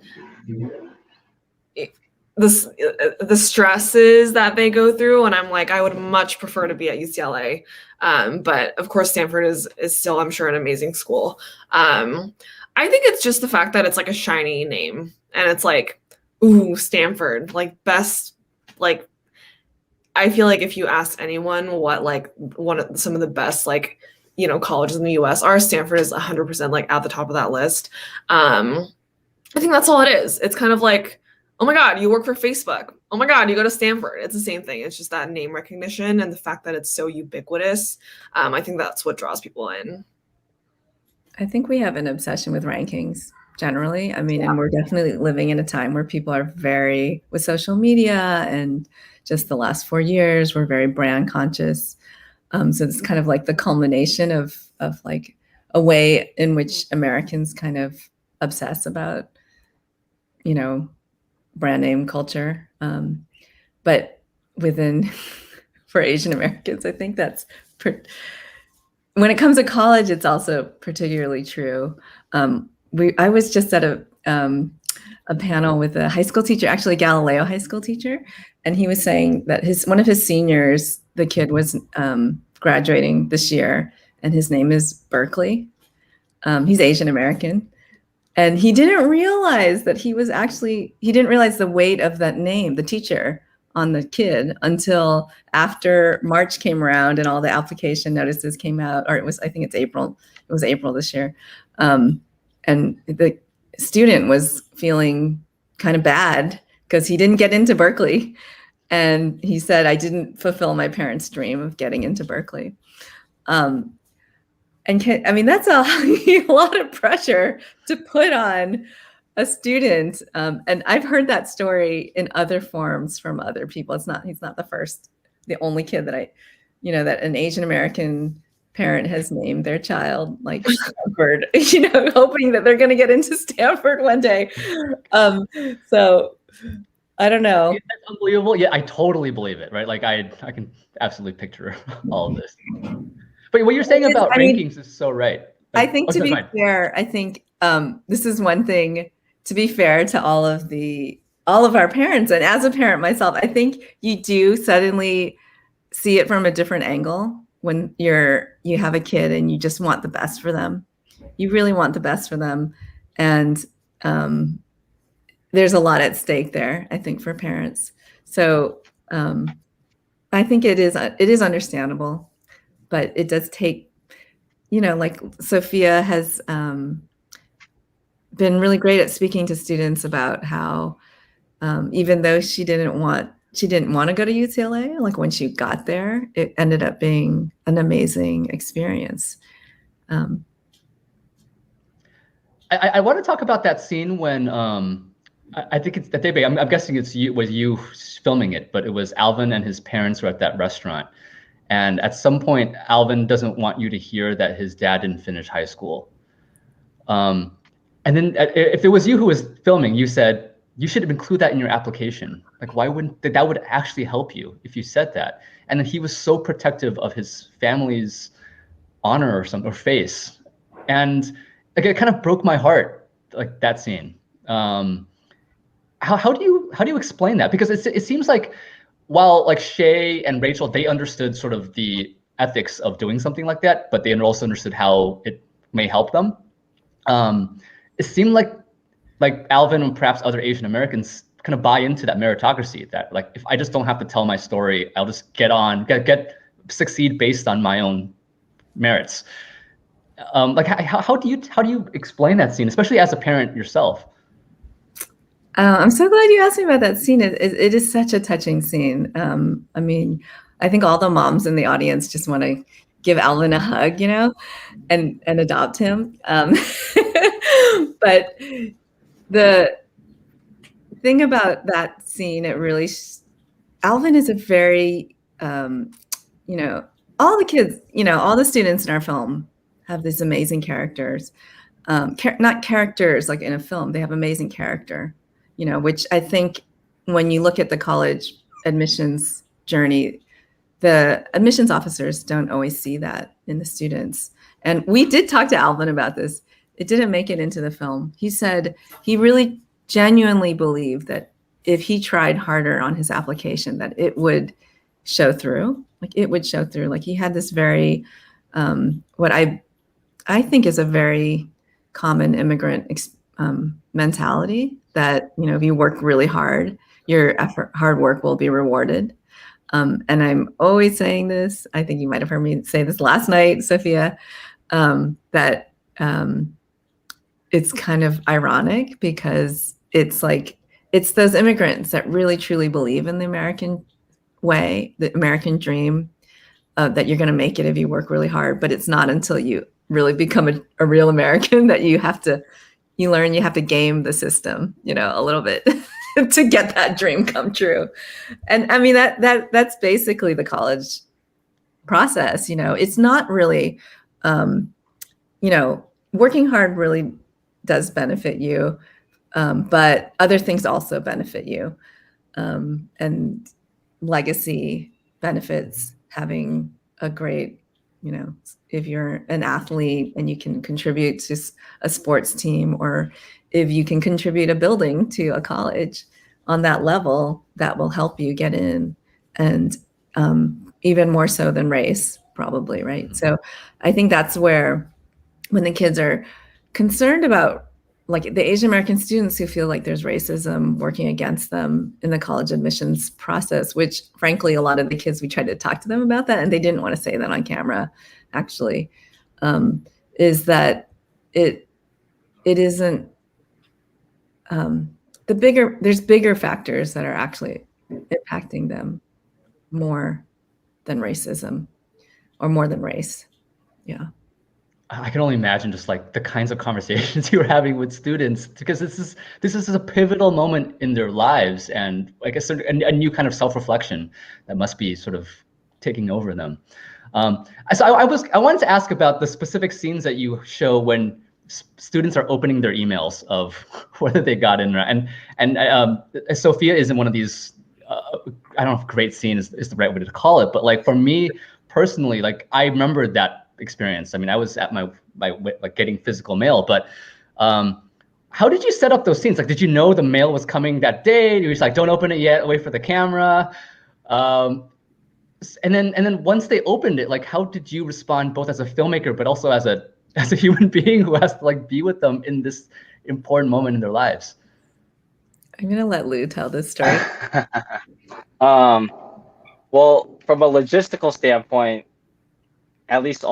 the stresses that they go through, and I'm like, I would much prefer to be at UCLA. But of course, Stanford is still, I'm sure, an amazing school. I think it's just the fact that it's like a shiny name, and it's like, ooh, Stanford, like best, like I feel like if you ask anyone what like some of the best like, you know, colleges in the US are, Stanford is 100% like at the top of that list. I think that's all it is. It's kind of like, oh my God, you work for Facebook. Oh my God, you go to Stanford. It's the same thing. It's just that name recognition and the fact that it's so ubiquitous. I think that's what draws people in. I think we have an obsession with rankings generally. I mean, and we're definitely living in a time where people are very, with social media and just the last 4 years, we're very brand conscious. So it's kind of like the culmination of like a way in which Americans kind of obsess about, you know, brand name culture. But within, for Asian Americans, I think that's, when it comes to college, it's also particularly true. I was just at a panel with a high school teacher, actually a Galileo high school teacher, and he was saying that one of his seniors, the kid was graduating this year, and his name is Berkeley. He's Asian American, and he didn't realize that he didn't realize the weight of that name, the teacher, on the kid until after March came around and all the application notices came out, or I think it's April. It was April this year. And the student was feeling kind of bad because he didn't get into Berkeley. And he said, I didn't fulfill my parents' dream of getting into Berkeley. I mean, that's a lot of pressure to put on a student. And I've heard that story in other forms from other people. He's not the only kid that that an Asian American parent has named their child like Stanford, hoping that they're going to get into Stanford one day. So I don't know. Yeah, that's unbelievable. Yeah, I totally believe it, right? Like I can absolutely picture all of this. But what you're saying about rankings is so right. I think to be fair, I think this is one thing, to be fair to all of our parents, and as a parent myself, I think you do suddenly see it from a different angle when you have a kid and you just want the best for them. You really want the best for them, and there's a lot at stake there, I think, for parents. So I think it is understandable, but it does take, like Sophia has been really great at speaking to students about how even though she didn't want to go to UCLA, like when she got there, it ended up being an amazing experience. I want to talk about that scene when I think it's Debbie. I'm guessing was you filming it, but it was Alvin and his parents were at that restaurant, and at some point, Alvin doesn't want you to hear that his dad didn't finish high school. And then if it was you who was filming, you said, you should include that in your application. Like, why wouldn't that would actually help you if you said that? And then he was so protective of his family's honor or face. And like, it kind of broke my heart, like that scene. How do you explain that? Because it seems like while like Shay and Rachel, they understood sort of the ethics of doing something like that, but they also understood how it may help them. It seemed like Alvin and perhaps other Asian Americans kind of buy into that meritocracy, that like, if I just don't have to tell my story, I'll just get succeed based on my own merits. Like, how do you explain that scene, especially as a parent yourself? I'm so glad you asked me about that scene. It is such a touching scene. I mean, I think all the moms in the audience just want to give Alvin a hug, you know, and adopt him. But the thing about that scene, it really, Alvin is a very, you know, all the kids, you know, all the students in our film have these amazing characters. Not characters like in a film, they have amazing character, you know, which I think when you look at the college admissions journey, the admissions officers don't always see that in the students. And we did talk to Alvin about this. It didn't make it into the film. He said he really genuinely believed that if he tried harder on his application, that it would show through. Like, it would show through. Like, he had this very, what I think is a very common immigrant mentality, that, you know, if you work really hard, your hard work will be rewarded. And I'm always saying this, I think you might have heard me say this last night, Sophia, that it's kind of ironic, because it's like, it's those immigrants that really truly believe in the American way, the American dream, that you're going to make it if you work really hard. But it's not until you really become a real American that you have to game the system, you know, a little bit to get that dream come true. And I mean, that's basically the college process. You know, it's not really, you know, working hard really does benefit you, but other things also benefit you. And legacy benefits having a great, you know, if you're an athlete and you can contribute to a sports team, or if you can contribute a building to a college on that level, that will help you get in. And even more so than race, probably, right? So I think that's where, when the kids are concerned about, like, the Asian American students who feel like there's racism working against them in the college admissions process, which frankly, a lot of the kids, we tried to talk to them about that and they didn't want to say that on camera, actually, is that it isn't, there's bigger factors that are actually impacting them more than racism, or more than race. Yeah. I can only imagine just like the kinds of conversations you were having with students, because this is a pivotal moment in their lives, and I guess a new kind of self-reflection that must be sort of taking over them. So I wanted to ask about the specific scenes that you show when students are opening their emails of whether they got in, and Sophia isn't one of these. I don't know if great scene is the right way to call it, but like for me personally, like I remembered that experience. I mean, I was at my like getting physical mail, but how did you set up those scenes? Like, did you know the mail was coming that day? You were just like, don't open it yet, wait for the camera. And then once they opened it, like, how did you respond, both as a filmmaker, but also as a human being who has to like be with them in this important moment in their lives? I'm gonna let Lou tell this story. Well, from a logistical standpoint, at least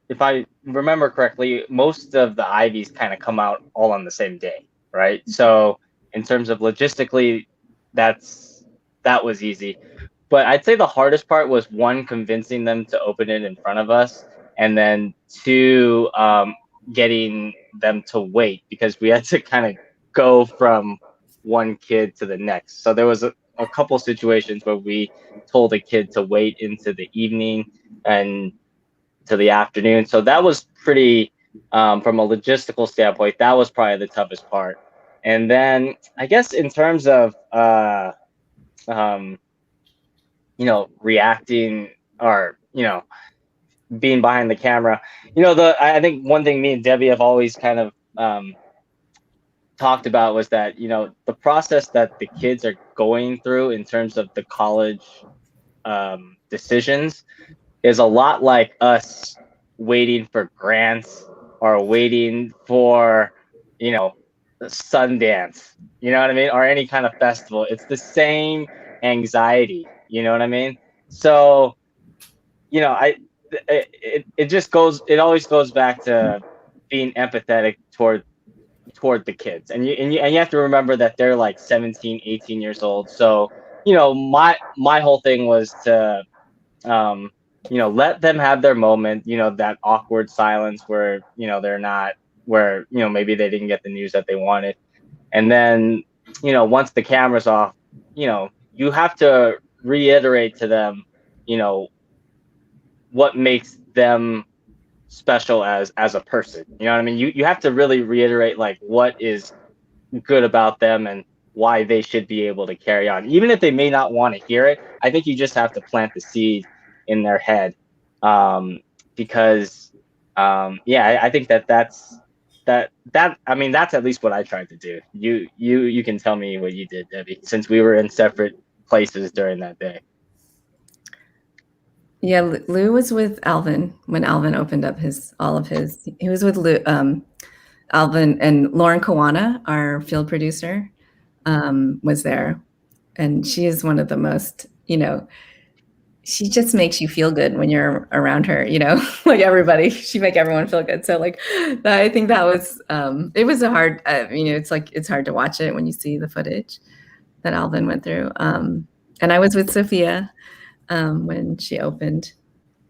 if I remember correctly, most of the IVs kind of come out all on the same day, right? So in terms of logistically, that was easy. But I'd say the hardest part was, one, convincing them to open it in front of us, and then two, getting them to wait, because we had to kind of go from one kid to the next. So there was a couple situations where we told a kid to wait into the evening and to the afternoon. So that was pretty, from a logistical standpoint, that was probably the toughest part. And then I guess in terms of reacting or being behind the camera, I think one thing me and Debbie have always kind of talked about was that the process that the kids are going through in terms of the college decisions is a lot like us waiting for grants or waiting for Sundance, you know what I mean, or any kind of festival. It's the same anxiety, you know what I mean? So it always goes back to being empathetic toward the kids, and you have to remember that they're like 17, 18 years old. So my whole thing was to let them have their moment, that awkward silence where they're not, where maybe they didn't get the news that they wanted. And then once the camera's off, you have to reiterate to them what makes them special as a person. You know what I mean? You have to really reiterate like what is good about them and why they should be able to carry on, even if they may not want to hear it. I think you just have to plant the seed in their head, because I think that's at least what I tried to do. You can tell me what you did, Debbie, since we were in separate places during that day. Yeah, Lou was with Alvin when Alvin opened up he was with Lou, Alvin, and Lauren Kawana, our field producer, was there. And she is one of the most, she just makes you feel good when you're around her, like everybody, she make everyone feel good. So like, I think that was, it was a hard, it's hard to watch it when you see the footage that Alvin went through. And I was with Sophia when she opened.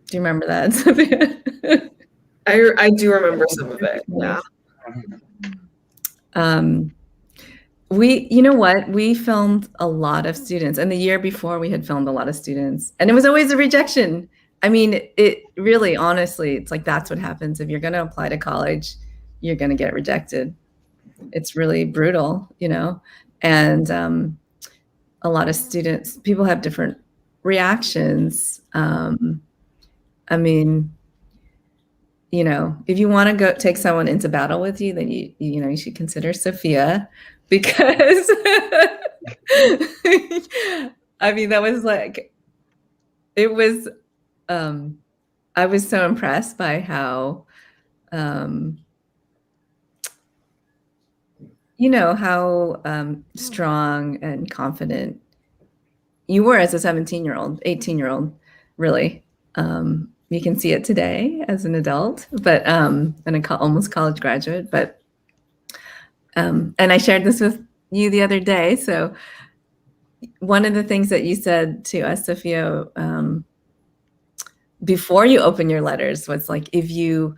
Do you remember that, Sophia? I do remember some of it. Yeah. We filmed a lot of students, and the year before we had filmed a lot of students, and it was always a rejection. I mean, it really, honestly, it's like, that's what happens. If you're going to apply to college, you're going to get rejected. It's really brutal, and a lot of students, people have different reactions. I mean, if you want to go take someone into battle with you, then you should consider Sophia, because I mean, that was like, it was, I was so impressed by how, how strong and confident you were as a 17-year-old, 18-year-old, really. You can see it today as an adult, but and almost college graduate. But and I shared this with you the other day. So one of the things that you said to us, Sophia, before you open your letters was like, if you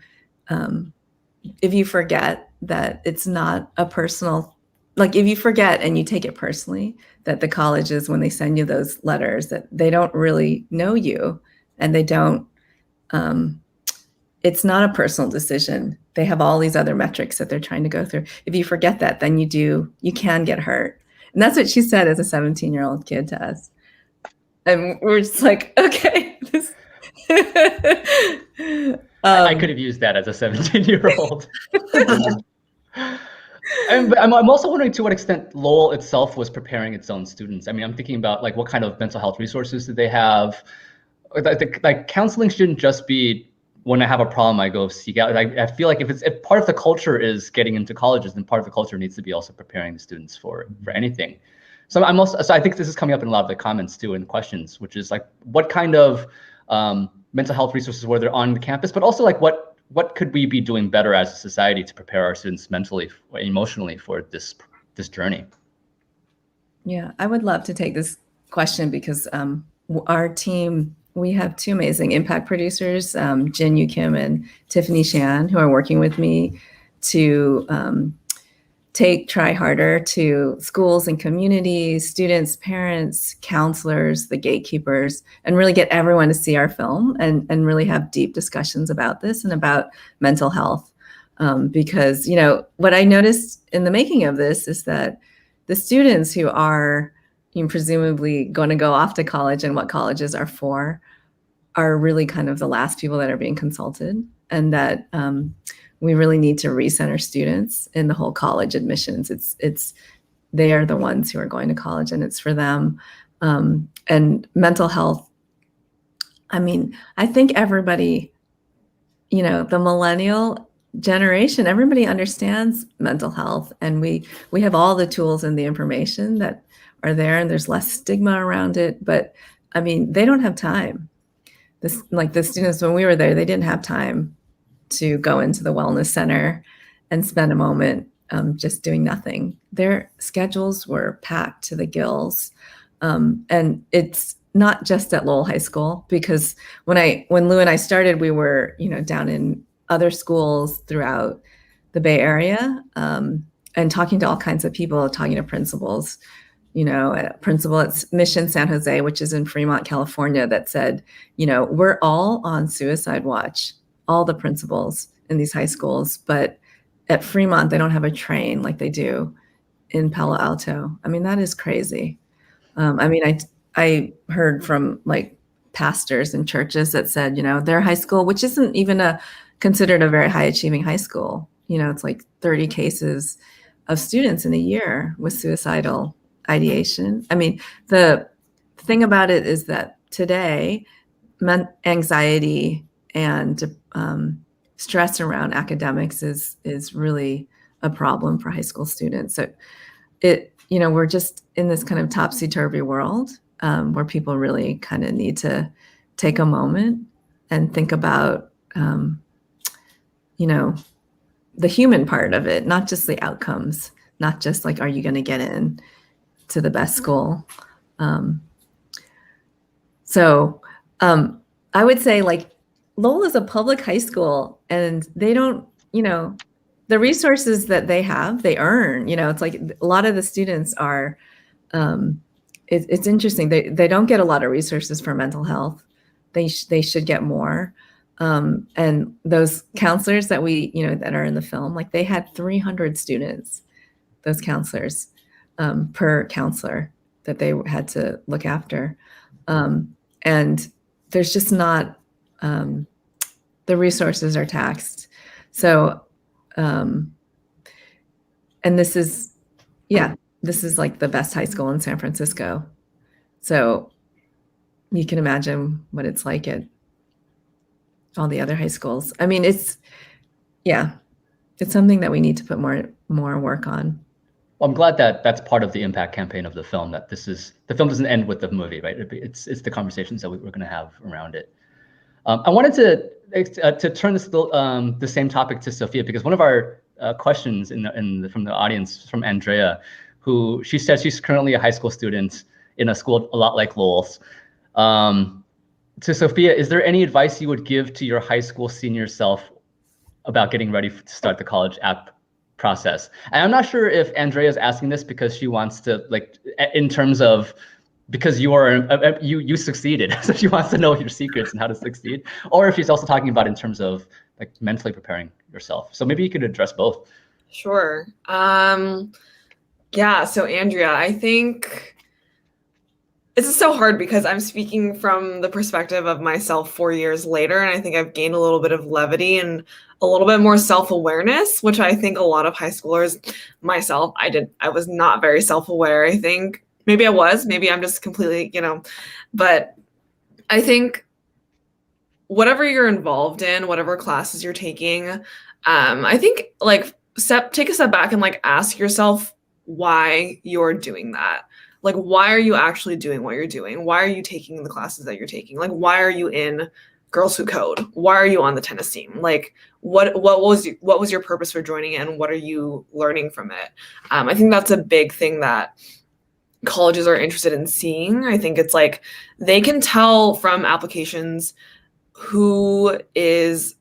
forget that it's not a personal, like if you forget and you take it personally, that the colleges, when they send you those letters, that they don't really know you, and they don't, it's not a personal decision. They have all these other metrics that they're trying to go through. If you forget that, then you can get hurt. And that's what she said as a 17-year-old kid to us. And we're just like, okay. I could have used that as a 17-year-old. I'm also wondering to what extent Lowell itself was preparing its own students. I mean, I'm thinking about like, what kind of mental health resources did they have? Like counseling shouldn't just be, when I have a problem, I go seek out. I feel like if part of the culture is getting into colleges, then part of the culture needs to be also preparing the students for anything. So I think this is coming up in a lot of the comments too and questions, which is like, what kind of mental health resources were there on the campus, but also like what could we be doing better as a society to prepare our students mentally, emotionally for this journey? Yeah, I would love to take this question, because our team, we have two amazing impact producers, Jin Yu Kim and Tiffany Shan, who are working with me to try harder to schools and communities, students, parents, counselors, the gatekeepers, and really get everyone to see our film and really have deep discussions about this and about mental health. Because, you know, what I noticed in the making of this is that the students who are, you know, presumably going to go off to college and what colleges are for are really kind of the last people that are being consulted, and that we really need to recenter students in the whole college admissions. It's they are the ones who are going to college, and it's for them. And mental health, I mean, I think everybody, you know, the millennial generation, everybody understands mental health, and we have all the tools and the information that are there, and there's less stigma around it. But I mean, they don't have time. This, like the students when we were there, they didn't have time to go into the wellness center and spend a moment just doing nothing. Their schedules were packed to the gills. And it's not just at Lowell High School, because when Lou and I started, we were, you know, down in other schools throughout the Bay Area, and talking to all kinds of people, talking to principals. You know, a principal at Mission San Jose, which is in Fremont, California, that said, you know, we're all on suicide watch, all the principals in these high schools, but at Fremont, they don't have a train like they do in Palo Alto. I mean, that is crazy. I mean, I heard from like pastors and churches that said, you know, their high school, which isn't even considered a very high achieving high school, you know, it's like 30 cases of students in a year with suicidal ideation. I mean, the thing about it is that today, anxiety and stress around academics is really a problem for high school students. So you know, we're just in this kind of topsy-turvy world where people really kind of need to take a moment and think about, you know, the human part of it, not just the outcomes, not just like, are you going to get in to the best school? So I would say, like, Lowell is a public high school, and they don't, you know, the resources that they have, they earn. You know, it's like a lot of the students are, it's interesting. They don't get a lot of resources for mental health. They should get more. And those counselors that we, you know, that are in the film, like they had 300 students, those counselors, per counselor that they had to look after. And there's just not, the resources are taxed. So, and this is like the best high school in San Francisco. So you can imagine what it's like at all the other high schools. I mean, it's something that we need to put more work on. Well, I'm glad that that's part of the impact campaign of the film, that the film doesn't end with the movie, right? It's the conversations that we're going to have around it. I wanted to turn the same topic to Sophia, because one of our questions from the audience, from Andrea, who she says she's currently a high school student in a school a lot like Lowell's. To Sophia, is there any advice you would give to your high school senior self about getting ready to start the college app process? And I'm not sure if Andrea is asking this because she wants to, like, in terms of, because you succeeded, so she wants to know your secrets and how to succeed, or if she's also talking about in terms of like mentally preparing yourself. So maybe you could address both. Sure. Yeah. So Andrea, I think this is so hard because I'm speaking from the perspective of myself 4 years later, and I think I've gained a little bit of levity and a little bit more self-awareness, which I think a lot of high schoolers, myself, I was not very self-aware. I think maybe I was, maybe I'm just completely, you know, but I think whatever you're involved in, whatever classes you're taking, I think like take a step back and like ask yourself why you're doing that. Like, why are you actually doing what you're doing? Why are you taking the classes that you're taking? Like, why are you in Girls Who Code? Why are you on the tennis team? Like, what was your purpose for joining it, and what are you learning from it? I think that's a big thing that colleges are interested in seeing. I think it's like they can tell from applications who is,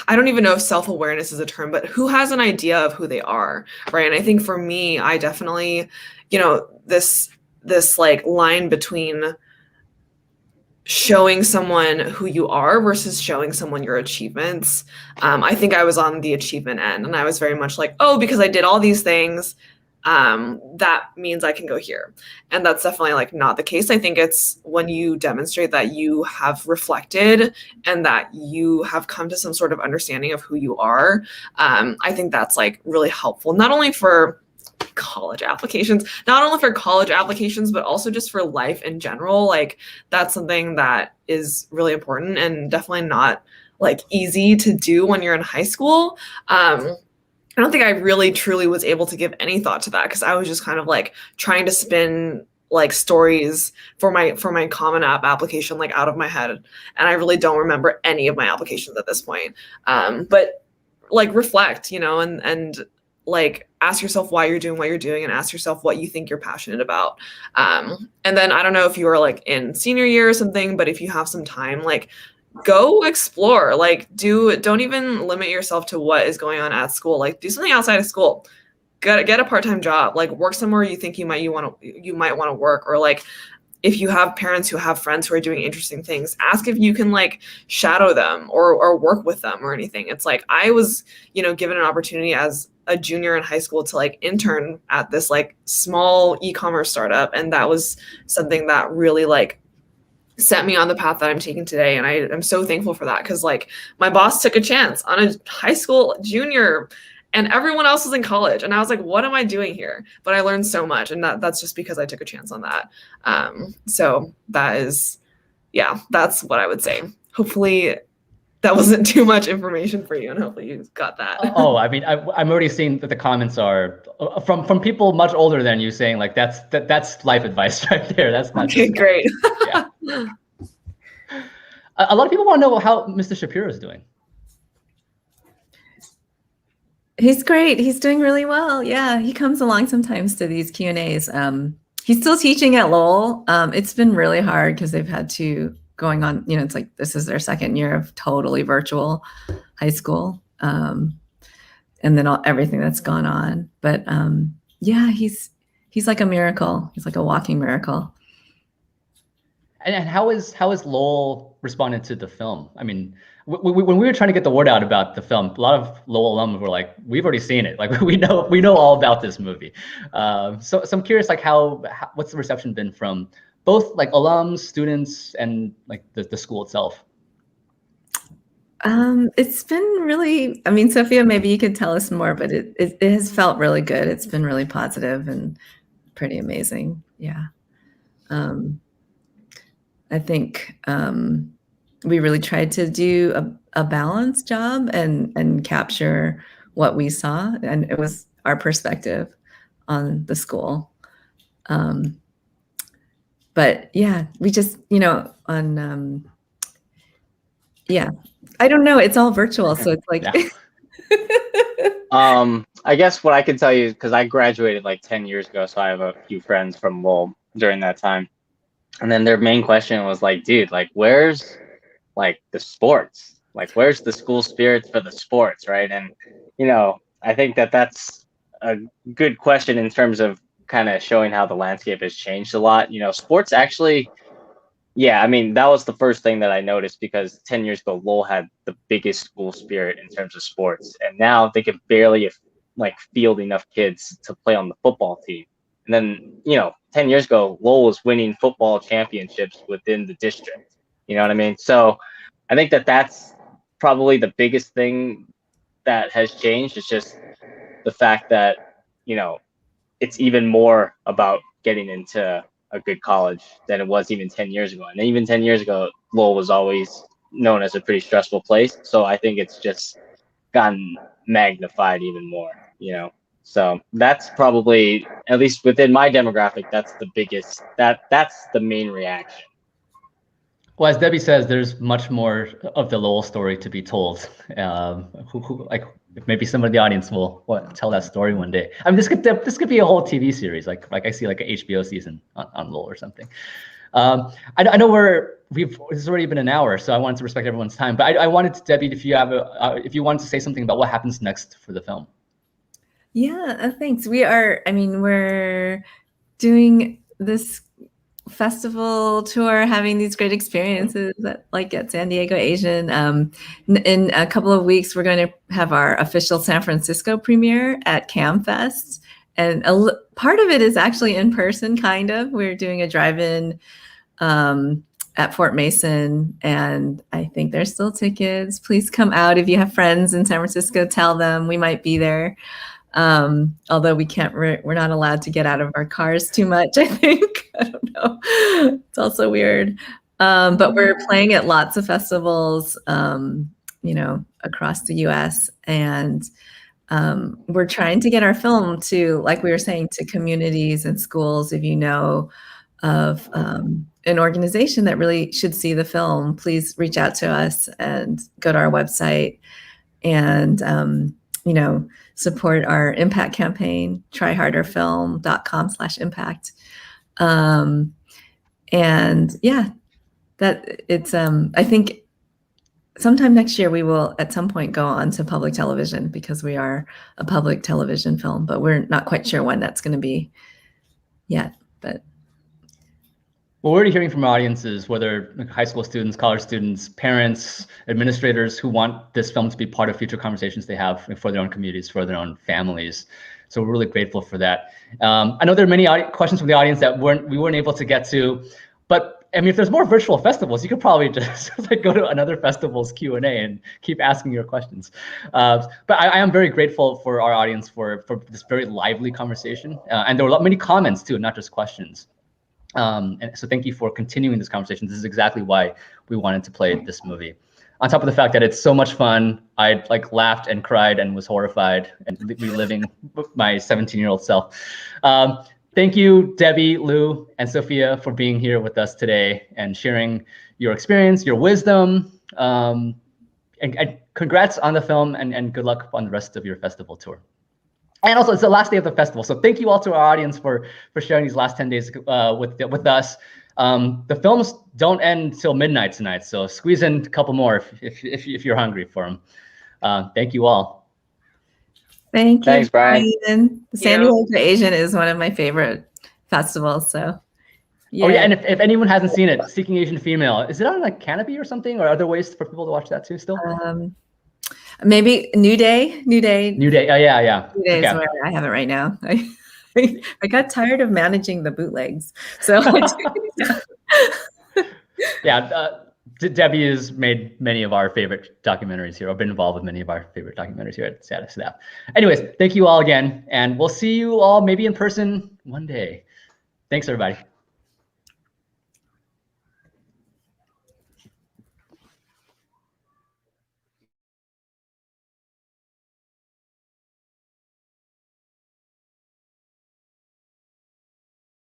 I don't even know if self-awareness is a term, but who has an idea of who they are, right? And I think for me, I definitely, you know, this like line between showing someone who you are versus showing someone your achievements. I think I was on the achievement end, and I was very much like, oh, because I did all these things, that means I can go here. And that's definitely like not the case. I think it's when you demonstrate that you have reflected and that you have come to some sort of understanding of who you are. I think that's like really helpful, not only for college applications, but also just for life in general. Like that's something that is really important and definitely not like easy to do when you're in high school. I don't think I really truly was able to give any thought to that because I was just kind of like trying to spin like stories for my Common App application like out of my head, and I really don't remember any of my applications at this point. But like reflect, and like ask yourself why you're doing what you're doing, and ask yourself what you think you're passionate about. And then I don't know if you are like in senior year or something, but if you have some time, like go explore, like don't even limit yourself to what is going on at school. Like do something outside of school. Get a part-time job, like work somewhere you think you might want to work, or like if you have parents who have friends who are doing interesting things, ask if you can like shadow them or work with them or anything. It's like I was, given an opportunity as a junior in high school to like intern at this like small e-commerce startup, and that was something that really like set me on the path that I'm taking today. And I'm so thankful for that, because like my boss took a chance on a high school junior and everyone else was in college, and I was like, what am I doing here? But I learned so much, and that's just because I took a chance on that. So that's what I would say. Hopefully that wasn't too much information for you, and hopefully you got that. Oh, I mean, I'm already seeing that the comments are from people much older than you saying like that's life advice right there. That's not okay, great. Yeah. A lot of people want to know how Mr. Shapiro is doing. He's great. He's doing really well. Yeah, he comes along sometimes to these Q&As. He's still teaching at Lowell. It's been really hard because they've had to going on, it's like this is their second year of totally virtual high school. And then everything that's gone on. But yeah, he's like a miracle. He's like a walking miracle. And how is Lowell responded to the film? I mean, when we were trying to get the word out about the film, a lot of Lowell alum were like, "We've already seen it. Like we know all about this movie." So I'm curious, like what's the reception been from both like alums, students, and like the school itself? It's been really. I mean, Sophia, maybe you could tell us more, but it has felt really good. It's been really positive and pretty amazing. Yeah. I think we really tried to do a balanced job and capture what we saw, and it was our perspective on the school. But yeah, we just, on, I don't know. It's all virtual. So it's like, I guess what I can tell you, because I graduated like 10 years ago, so I have a few friends from Lowell during that time. And then their main question was like, dude, like, where's like the sports? Like, where's the school spirit for the sports, right? And, I think that's a good question in terms of kind of showing how the landscape has changed a lot. Sports actually, yeah, I mean, that was the first thing that I noticed, because 10 years ago, Lowell had the biggest school spirit in terms of sports. And now they can barely like field enough kids to play on the football team. And then, 10 years ago, Lowell was winning football championships within the district. You know what I mean? So I think that's probably the biggest thing that has changed. It's just the fact that, it's even more about getting into a good college than it was even 10 years ago. And even 10 years ago, Lowell was always known as a pretty stressful place. So I think it's just gotten magnified even more, So that's probably, at least within my demographic, that's the biggest, that's the main reaction. Well, as Debbie says, there's much more of the Lowell story to be told. Maybe some of the audience will tell that story one day. I mean, this could be a whole TV series, like I see like an HBO season on Lowell or something. I know it's already been an hour, so I wanted to respect everyone's time. But I wanted to, Debbie, if you wanted to say something about what happens next for the film. Yeah, thanks. We're doing this festival tour, having these great experiences at San Diego Asian. In a couple of weeks, we're going to have our official San Francisco premiere at CamFest. And part of it is actually in person, kind of. We're doing a drive-in at Fort Mason, and I think there's still tickets. Please come out. If you have friends in San Francisco, tell them we might be there. Although we're not allowed to get out of our cars too much, I think. I don't know. It's also weird. But we're playing at lots of festivals, across the US. And we're trying to get our film to, like we were saying, to communities and schools. If you know of an organization that really should see the film, please reach out to us and go to our website and, support our impact campaign, tryharderfilm.com/impact. And yeah, that it's, I think sometime next year we will at some point go on to public television, because we are a public television film, but we're not quite sure when that's going to be yet. But well, we're already hearing from our audiences, whether high school students, college students, parents, administrators, who want this film to be part of future conversations they have for their own communities, for their own families. So we're really grateful for that. I know there are many questions from the audience that we weren't able to get to, but I mean, if there's more virtual festivals, you could probably just go to another festival's Q&A and keep asking your questions. But I am very grateful for our audience for this very lively conversation. And there were many comments too, not just questions. And so thank you for continuing this conversation. This is exactly why we wanted to play this movie. On top of the fact that it's so much fun, I laughed and cried and was horrified and reliving my 17-year-old self. Thank you, Debbie, Lou, and Sophia, for being here with us today and sharing your experience, your wisdom, and congrats on the film, and good luck on the rest of your festival tour. And also, it's the last day of the festival, so thank you all to our audience for sharing these last 10 days with us. The films don't end till midnight tonight, so squeeze in a couple more if you're hungry for them. Thank you all. Thank you. Thanks, Brian. The San Diego Asian is one of my favorite festivals. So, yeah. Oh yeah, and if anyone hasn't seen it, Seeking Asian Female, is it on Canopy or something, or are there ways for people to watch that too still? Maybe New Day. Oh yeah. New Day is where I have it right now. I got tired of managing the bootlegs, so yeah. Debbie has made many of our favorite documentaries here, or been involved with many of our favorite documentaries here at Status Staff. Anyways, thank you all again, and we'll see you all maybe in person one day. Thanks, everybody.